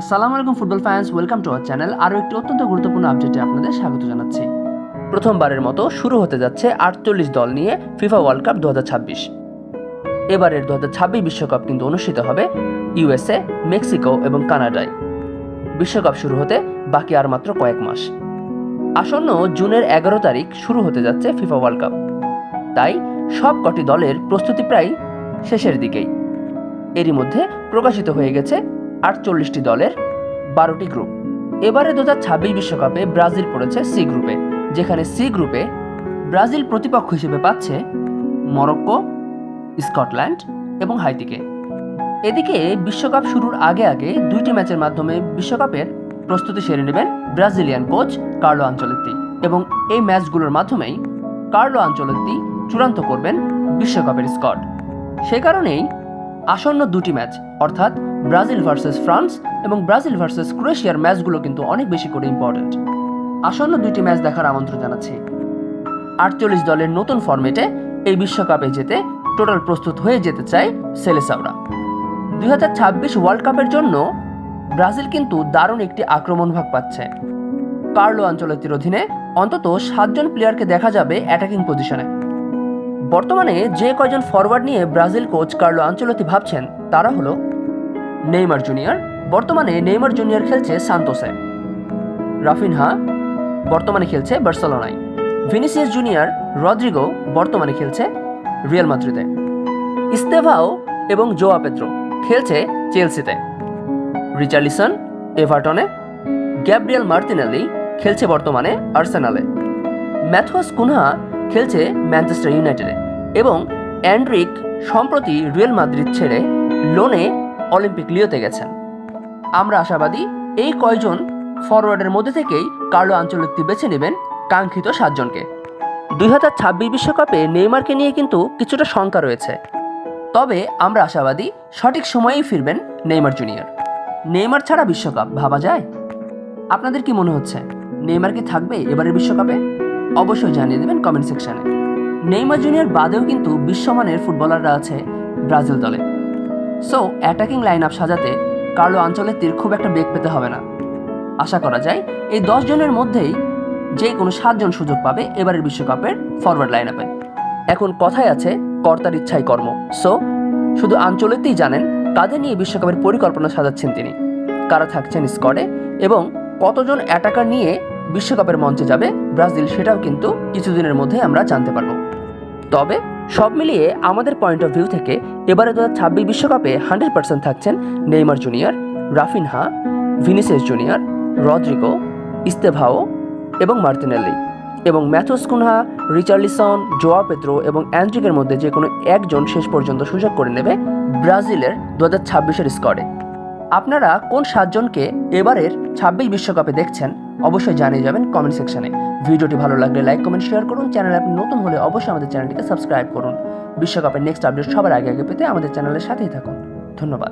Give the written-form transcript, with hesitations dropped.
আসসালামু আলাইকুম football fans, welcome to our channel. আরও একটি অত্যন্ত গুরুত্বপূর্ণ আপডেটে আপনাদের স্বাগত জানাচ্ছি। প্রথমবারের মতো শুরু হতে যাচ্ছে 48 দল নিয়ে ফিফা ওয়ার্ল্ড কাপ 2026। এবারের 2026 বিশ্বকাপ কিন্তু অনুষ্ঠিত হবে ইউএসএ, মেক্সিকো এবং কানাডায়। বিশ্বকাপ শুরু হতে বাকি আর মাত্র কয়েক মাস। আসন্ন জুনের 11 তারিখ শুরু হতে যাচ্ছে ফিফা ওয়ার্ল্ড কাপ। তাই সব কটি দলের প্রস্তুতি প্রায় শেষের দিকেই। এরই মধ্যে প্রকাশিত হয়ে গেছে 48টি দলের 12টি গ্রুপ। এবারে 2026 বিশ্বকাপে ব্রাজিল পড়েছে সি গ্রুপে, যেখানে সি গ্রুপে ব্রাজিল প্রতিপক্ষ হিসেবে পাচ্ছে মরক্কো, স্কটল্যান্ড এবং হাইতিকে। এদিকে বিশ্বকাপ শুরুর আগে আগে 2টি ম্যাচের মাধ্যমে বিশ্বকাপের প্রস্তুতি সেরে নেবেন ব্রাজিলিয়ান কোচ কার্লো আনচেলত্তি, এবং এই ম্যাচগুলোর মাধ্যমেই কার্লো আনচেলত্তি চূড়ান্ত করবেন বিশ্বকাপের স্কোয়াড। সে কারণেই আসন্ন 2টি ম্যাচ অর্থাৎ ব্রাজিল ভার্সেস ফ্রান্স এবং ব্রাজিল ভার্সেস ক্রোয়েশিয়ার ম্যাচগুলো কিন্তু অনেক বেশি করে ইম্পর্টেন্ট। আসন্ন 2টি ম্যাচ দেখার আমন্ত্রণ জানাচ্ছি। 48 দলের নতুন ফরম্যাটে এই বিশ্বকাপে যেতে টোটাল প্রস্তুত হয়ে যেতে চায় সেলেসাওরা। 2026 ওয়ার্ল্ড কাপের জন্য ব্রাজিল কিন্তু দারুণ একটি আক্রমণ ভাগ পাচ্ছে। কার্লো আনচেলত্তির অধীনে অন্তত 7 জন প্লেয়ারকে দেখা যাবে অ্যাটাকিং পজিশনে। বর্তমানে যে কয়জন ফরওয়ার্ড নিয়ে ব্রাজিল কোচ কার্লো আনচেলত্তি ভাবছেন তারা হলো নেইমার জুনিয়র। বর্তমানে নেইমার জুনিয়র খেলছে সান্তোসে। রাফিনহা বর্তমানে খেলছে বার্সেলোনায়। ভিনিসিয়াস জুনিয়র রদ্রিগো বর্তমানে খেলছে রিয়াল মাদ্রিদে। ইস্তেভাও এবং জোয়া পেদ্রো খেলছে চেলসিতে। রিচার্লিসন এভারটনে। গ্যাব্রিয়েল মার্তিনেলি খেলছে বর্তমানে আর্সেনালে। ম্যাথুয়াস কুনহা খেলছে ম্যানচেস্টার ইউনাইটেডে এবং অ্যান্ড্রিক সম্প্রতি রিয়াল মাদ্রিদ ছেড়ে লোনে অলিম্পিক লিওতে গেছেন। আমরা আশাবাদী এই কয়জন ফরওয়ার্ডের মধ্যে থেকেই কার্লো আনচেলত্তি বেছে নেবেন কাঙ্ক্ষিত 7 জনকে। 2026 বিশ্বকাপে নেইমারকে নিয়ে কিন্তু কিছুটা শঙ্কা রয়েছে, তবে আমরা আশাবাদী সঠিক সময়েই ফিরবেন নেইমার জুনিয়র। নেইমার ছাড়া বিশ্বকাপ ভাবা যায়? আপনাদের কি মনে হচ্ছে, নেইমার কি থাকবে এবারের বিশ্বকাপে? অবশ্যই জানিয়ে দেবেন কমেন্ট সেকশনে। নেইমার জুনিয়র বাদেও কিন্তু বিশ্বমানের ফুটবলাররা আছে ব্রাজিল দলে। সো অ্যাটাকিং লাইন আপ সাজাতে কার্লো আনচেলত্তির খুব একটা বেগ পেতে হবে না। আশা করা যায় এই 10 জনের মধ্যেই যে কোনো 7 জন সুযোগ পাবে এবারের বিশ্বকাপের ফরওয়ার্ড লাইন আপে। এখন কথায় আছে কর্তার ইচ্ছাই কর্ম। সো শুধু আনচেলত্তিই জানেন কাদের নিয়ে বিশ্বকাপের পরিকল্পনা সাজাচ্ছেন তিনি, কারা থাকছেন স্কোয়াডে এবং কতজন অ্যাটাকার নিয়ে বিশ্বকাপের মঞ্চে যাবে ব্রাজিল, সেটাও কিন্তু কিছুদিনের মধ্যে আমরা জানতে পারবো। তবে সব মিলিয়ে আমাদের পয়েন্ট অফ ভিউ থেকে এবারে 2026 বিশ্বকাপে 100% থাকছেন Neymar Junior, Raphinha, Vinicius Junior, Rodrygo, Estevao এবং মার্তিনেলি, এবং Matheus Cunha, Richarlison, Joao Pedro এবং অ্যান্ড্রিকের মধ্যে যে কোনো একজন শেষ পর্যন্ত সুযোগ করে নেবে ব্রাজিলের 2026-এর স্কোয়াডে। আপনারা কোন 7 জনকে এবারের 26 বিশ্বকাপে দেখছেন অবশ্যই জানিয়ে যাবেন কমেন্ট সেকশনে। ভিডিওটি ভালো লাগলে লাইক, কমেন্ট, শেয়ার করুন। চ্যানেলে আপনি নতুন হলে অবশ্যই আমাদের চ্যানেলটিকে সাবস্ক্রাইব করুন। বিশ্বকাপের নেক্সট আপডেট সবার আগে পেতে আমাদের চ্যানেলের সাথেই থাকুন। ধন্যবাদ।